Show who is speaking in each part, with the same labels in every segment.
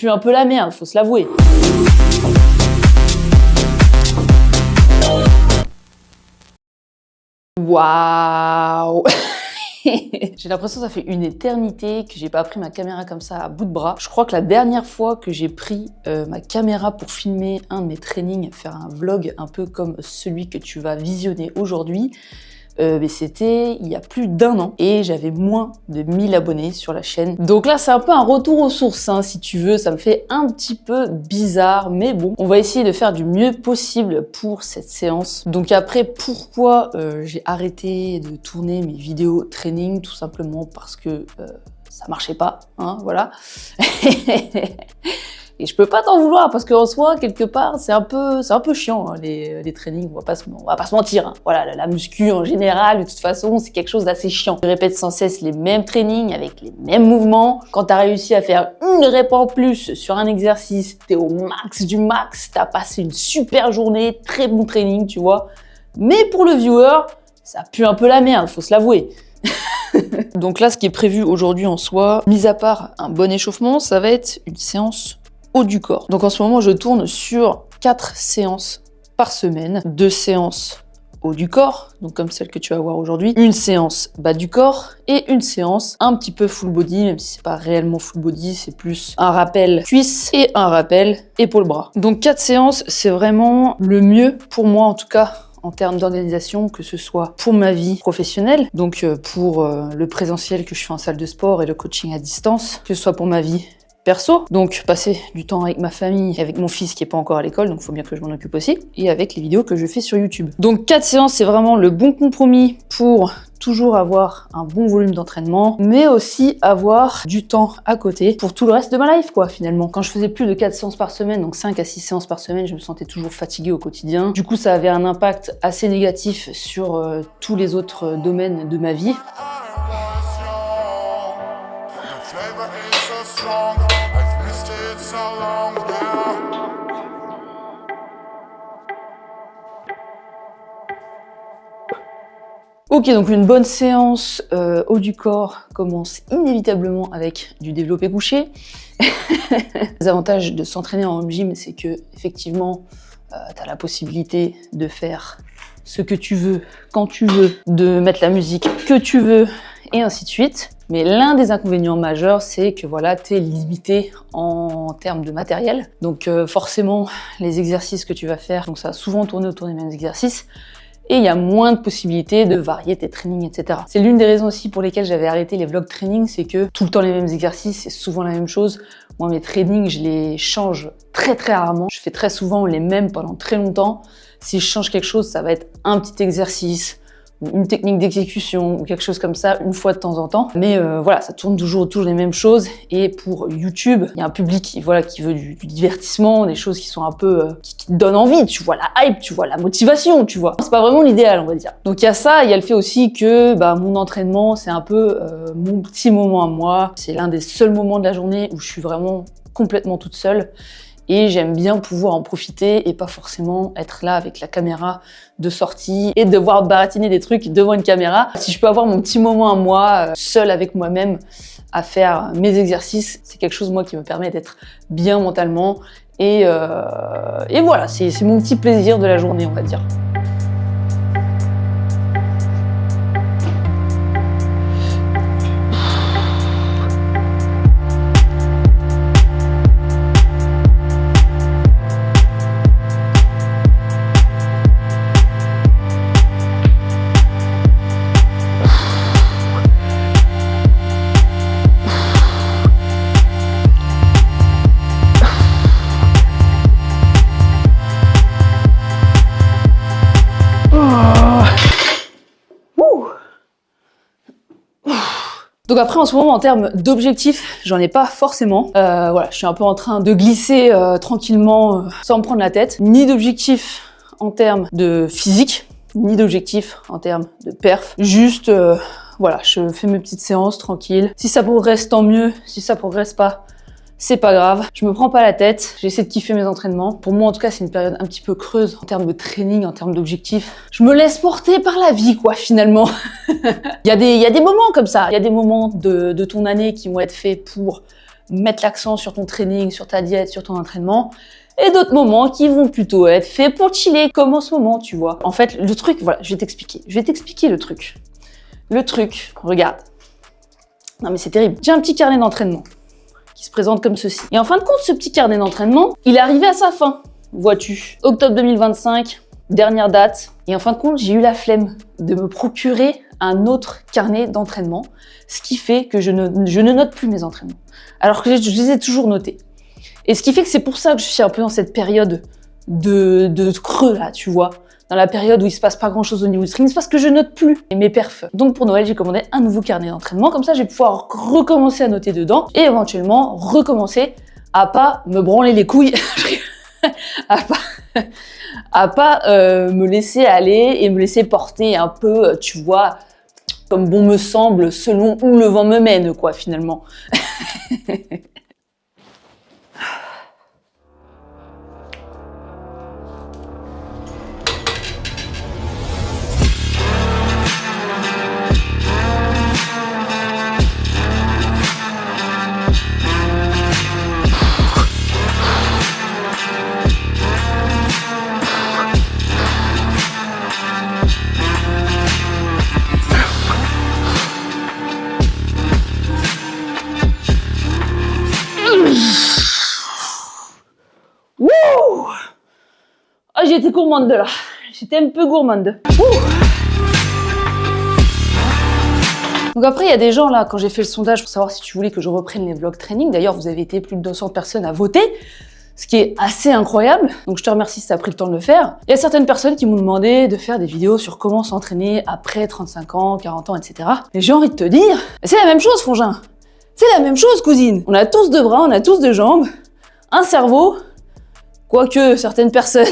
Speaker 1: pue un peu la merde, faut se l'avouer. Waouh. J'ai l'impression que ça fait une éternité que j'ai pas pris ma caméra comme ça à bout de bras. Je crois que la dernière fois que j'ai pris ma caméra pour filmer un de mes trainings, faire un vlog un peu comme celui que tu vas visionner aujourd'hui, c'était il y a plus d'1 an et j'avais moins de 1000 abonnés sur la chaîne. Donc là, c'est un peu un retour aux sources, hein, si tu veux. Ça me fait un petit peu bizarre, mais bon, on va essayer de faire du mieux possible pour cette séance. Donc après, pourquoi j'ai arrêté de tourner mes vidéos training? Tout simplement parce que ça marchait pas, hein, voilà. Et je peux pas t'en vouloir parce qu'en soi, quelque part, c'est un peu chiant, hein, les trainings, on va pas se mentir. Hein. Voilà, la muscu en général, de toute façon, c'est quelque chose d'assez chiant. Tu répètes sans cesse les mêmes trainings avec les mêmes mouvements. Quand t'as réussi à faire une rep en plus sur un exercice, t'es au max du max, t'as passé une super journée, très bon training, tu vois. Mais pour le viewer, ça pue un peu la merde, faut se l'avouer. Donc là, ce qui est prévu aujourd'hui en soi, mis à part un bon échauffement, ça va être une séance haut du corps. Donc en ce moment, je tourne sur 4 séances par semaine, 2 séances haut du corps, donc comme celle que tu vas voir aujourd'hui, une séance bas du corps et une séance un petit peu full body, même si c'est pas réellement full body, c'est plus un rappel cuisse et un rappel épaule-bras. Donc 4 séances, c'est vraiment le mieux pour moi en tout cas, en termes d'organisation, que ce soit pour ma vie professionnelle, donc pour le présentiel que je fais en salle de sport et le coaching à distance, que ce soit pour ma vie perso, donc passer du temps avec ma famille et avec mon fils qui est pas encore à l'école, donc il faut bien que je m'en occupe aussi, et avec les vidéos que je fais sur YouTube. Donc 4 séances, c'est vraiment le bon compromis pour toujours avoir un bon volume d'entraînement, mais aussi avoir du temps à côté pour tout le reste de ma life, quoi, finalement. Quand je faisais plus de 4 séances par semaine, donc 5 à 6 séances par semaine, je me sentais toujours fatiguée au quotidien. Du coup, ça avait un impact assez négatif sur tous les autres domaines de ma vie. Ok, donc une bonne séance haut du corps commence inévitablement avec du développé couché. Les avantages de s'entraîner en home gym, c'est que effectivement, tu as la possibilité de faire ce que tu veux, quand tu veux, de mettre la musique que tu veux, et ainsi de suite. Mais l'un des inconvénients majeurs, c'est que voilà, tu es limité en termes de matériel. Donc forcément, les exercices que tu vas faire, donc ça va souvent tourner autour des mêmes exercices. Et il y a moins de possibilités de varier tes trainings, etc. C'est l'une des raisons aussi pour lesquelles j'avais arrêté les vlogs training, c'est que tout le temps les mêmes exercices, c'est souvent la même chose. Moi, mes trainings, je les change très rarement. Je fais très souvent les mêmes pendant très longtemps. Si je change quelque chose, ça va être un petit exercice, ou une technique d'exécution, ou quelque chose comme ça, une fois de temps en temps. Mais voilà, ça tourne toujours autour des mêmes choses. Et pour YouTube, il y a un public qui veut du divertissement, des choses qui sont un peu qui te donnent envie. Tu vois la hype, tu vois la motivation, tu vois. C'est pas vraiment l'idéal, on va dire. Donc il y a ça, il y a le fait aussi que mon entraînement, c'est un peu mon petit moment à moi. C'est l'un des seuls moments de la journée où je suis vraiment complètement toute seule. Et j'aime bien pouvoir en profiter et pas forcément être là avec la caméra de sortie et devoir baratiner des trucs devant une caméra. Si je peux avoir mon petit moment à moi, seul avec moi-même, à faire mes exercices, c'est quelque chose moi qui me permet d'être bien mentalement. Et voilà, c'est mon petit plaisir de la journée, on va dire. Donc après, en ce moment, en termes d'objectifs, j'en ai pas forcément. Voilà, je suis un peu en train de glisser tranquillement, sans me prendre la tête. Ni d'objectif en termes de physique, ni d'objectif en termes de perf. Juste, voilà, je fais mes petites séances tranquilles. Si ça progresse, tant mieux. Si ça progresse pas, c'est pas grave. Je me prends pas la tête. J'essaie de kiffer mes entraînements. Pour moi, en tout cas, c'est une période un petit peu creuse en termes de training, en termes d'objectifs. Je me laisse porter par la vie, quoi, finalement. Il y a des moments comme ça. Il y a des moments de ton année qui vont être faits pour mettre l'accent sur ton training, sur ta diète, sur ton entraînement, et d'autres moments qui vont plutôt être faits pour chiller, comme en ce moment, tu vois. En fait, le truc, voilà, je vais t'expliquer le truc. Le truc, regarde. Non mais c'est terrible. J'ai un petit carnet d'entraînement qui se présente comme ceci. Et en fin de compte, ce petit carnet d'entraînement, il est arrivé à sa fin, vois-tu. Octobre 2025, dernière date. Et en fin de compte, j'ai eu la flemme de me procurer un autre carnet d'entraînement, ce qui fait que je ne note plus mes entraînements. Alors que je les ai toujours notés. Et ce qui fait que c'est pour ça que je suis un peu dans cette période de creux là, tu vois. Dans la période où il se passe pas grand chose au niveau du training, c'est parce que je note plus mes perfs. Donc pour Noël, j'ai commandé un nouveau carnet d'entraînement, comme ça je vais pouvoir recommencer à noter dedans et éventuellement recommencer à pas me branler les couilles, à pas me laisser aller et me laisser porter un peu, tu vois, comme bon me semble, selon où le vent me mène, quoi, finalement. Wouh! Ah, j'ai été gourmande là. J'étais un peu gourmande. Donc après, il y a des gens là, quand j'ai fait le sondage pour savoir si tu voulais que je reprenne les vlogs training, d'ailleurs vous avez été plus de 200 personnes à voter, ce qui est assez incroyable, donc je te remercie si tu as pris le temps de le faire. Il y a certaines personnes qui m'ont demandé de faire des vidéos sur comment s'entraîner après 35 ans, 40 ans, etc. Et j'ai envie de te dire, c'est la même chose frangin. C'est la même chose cousine. On a tous deux bras, on a tous deux jambes, un cerveau, quoique certaines personnes.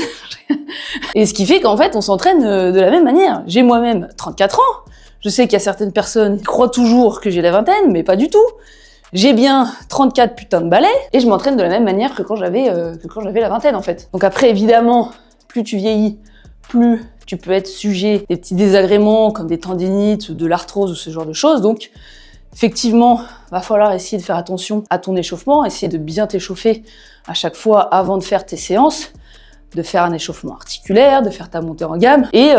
Speaker 1: Et ce qui fait qu'en fait on s'entraîne de la même manière. J'ai moi-même 34 ans. Je sais qu'il y a certaines personnes qui croient toujours que j'ai la vingtaine, mais pas du tout. J'ai bien 34 putains de balais et je m'entraîne de la même manière que quand j'avais la vingtaine en fait. Donc après évidemment, plus tu vieillis, plus tu peux être sujet à des petits désagréments comme des tendinites, de l'arthrose ou ce genre de choses. Donc effectivement, va falloir essayer de faire attention à ton échauffement, essayer de bien t'échauffer à chaque fois avant de faire tes séances, de faire un échauffement articulaire, de faire ta montée en gamme, et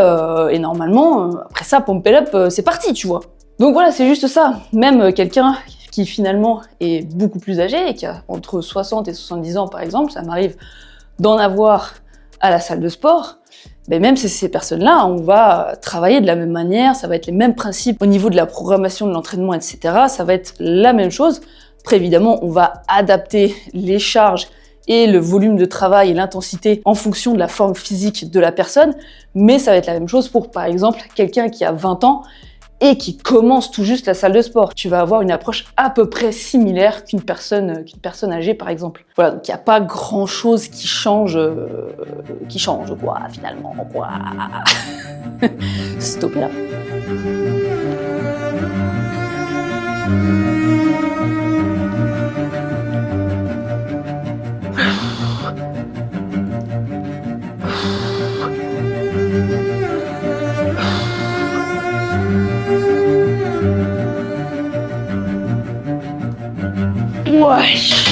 Speaker 1: normalement, après ça, pump it up, c'est parti, tu vois. Donc voilà, c'est juste ça. Même quelqu'un qui finalement est beaucoup plus âgé, et qui a entre 60 et 70 ans par exemple, ça m'arrive d'en avoir à la salle de sport, mais même ces personnes-là, on va travailler de la même manière, ça va être les mêmes principes au niveau de la programmation de l'entraînement, etc. Ça va être la même chose. Après évidemment, on va adapter les charges et le volume de travail et l'intensité en fonction de la forme physique de la personne, mais ça va être la même chose pour, par exemple, quelqu'un qui a 20 ans et qui commence tout juste la salle de sport. Tu vas avoir une approche à peu près similaire qu'une personne âgée, par exemple. Voilà, donc il n'y a pas grand-chose qui change, quoi, finalement, quoi. Stoppez là. Wesh.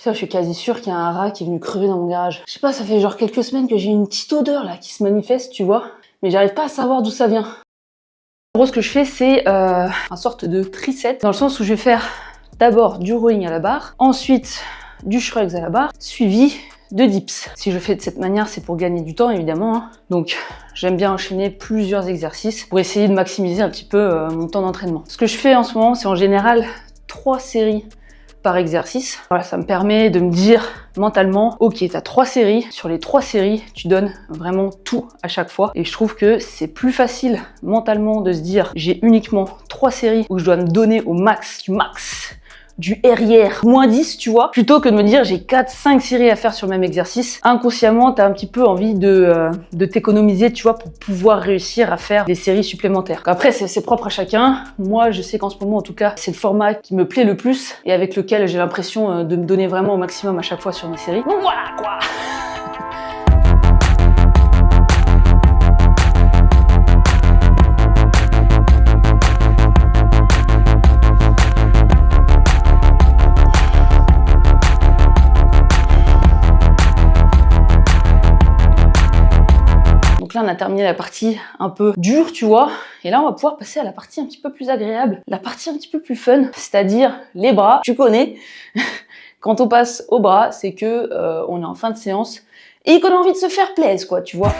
Speaker 1: Putain, je suis quasi sûre qu'il y a un rat qui est venu crever dans mon garage. Je sais pas, ça fait genre quelques semaines que j'ai une petite odeur là qui se manifeste, tu vois. Mais j'arrive pas à savoir d'où ça vient. En gros, ce que je fais, c'est une sorte de triset, dans le sens où je vais faire d'abord du rowing à la barre, ensuite du shrugs à la barre, suivi de dips. Si je fais de cette manière, c'est pour gagner du temps, évidemment. Hein. Donc, j'aime bien enchaîner plusieurs exercices pour essayer de maximiser un petit peu mon temps d'entraînement. Ce que je fais en ce moment, c'est en général 3 séries par exercice. Voilà, ça me permet de me dire mentalement, ok, t'as 3 séries, sur les 3 séries, tu donnes vraiment tout à chaque fois. Et je trouve que c'est plus facile mentalement de se dire, j'ai uniquement 3 séries où je dois me donner au max, du RIR moins 10, tu vois, plutôt que de me dire j'ai 4-5 séries à faire sur le même exercice. Inconsciemment, t'as un petit peu envie de t'économiser, tu vois, pour pouvoir réussir à faire des séries supplémentaires. Après, c'est propre à chacun. Moi, je sais qu'en ce moment, en tout cas, c'est le format qui me plaît le plus et avec lequel j'ai l'impression de me donner vraiment au maximum à chaque fois sur mes séries. Donc voilà, quoi. Donc là, on a terminé la partie un peu dure, tu vois. Et là, on va pouvoir passer à la partie un petit peu plus agréable, la partie un petit peu plus fun, c'est-à-dire les bras. Tu connais. Quand on passe aux bras, c'est que on est en fin de séance et qu'on a envie de se faire plaisir, quoi, tu vois.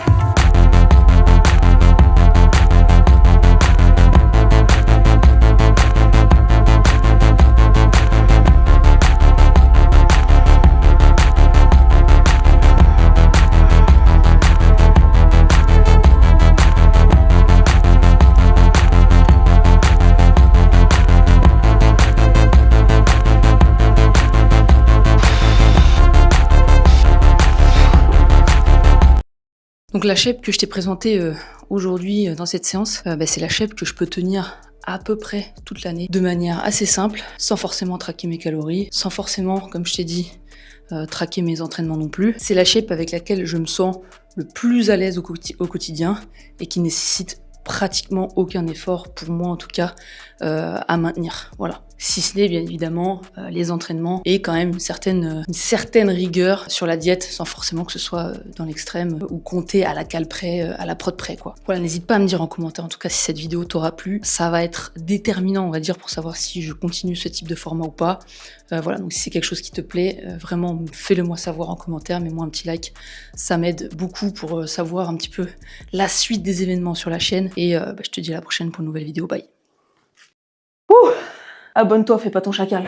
Speaker 1: Donc la shape que je t'ai présentée aujourd'hui dans cette séance, c'est la shape que je peux tenir à peu près toute l'année, de manière assez simple, sans forcément traquer mes calories, sans forcément, comme je t'ai dit, traquer mes entraînements non plus. C'est la shape avec laquelle je me sens le plus à l'aise au quotidien et qui nécessite pratiquement aucun effort, pour moi en tout cas, à maintenir. Voilà. Si ce n'est bien évidemment les entraînements et quand même une certaine rigueur sur la diète, sans forcément que ce soit dans l'extrême ou compter à la cale près, à la prod près, quoi. Voilà, n'hésite pas à me dire en commentaire en tout cas si cette vidéo t'aura plu. Ça va être déterminant, on va dire, pour savoir si je continue ce type de format ou pas. Voilà, donc si c'est quelque chose qui te plaît, vraiment fais-le moi savoir en commentaire, mets-moi un petit like, ça m'aide beaucoup pour savoir un petit peu la suite des événements sur la chaîne. Et je te dis à la prochaine pour une nouvelle vidéo, bye. Ouh, abonne-toi, fais pas ton chacal.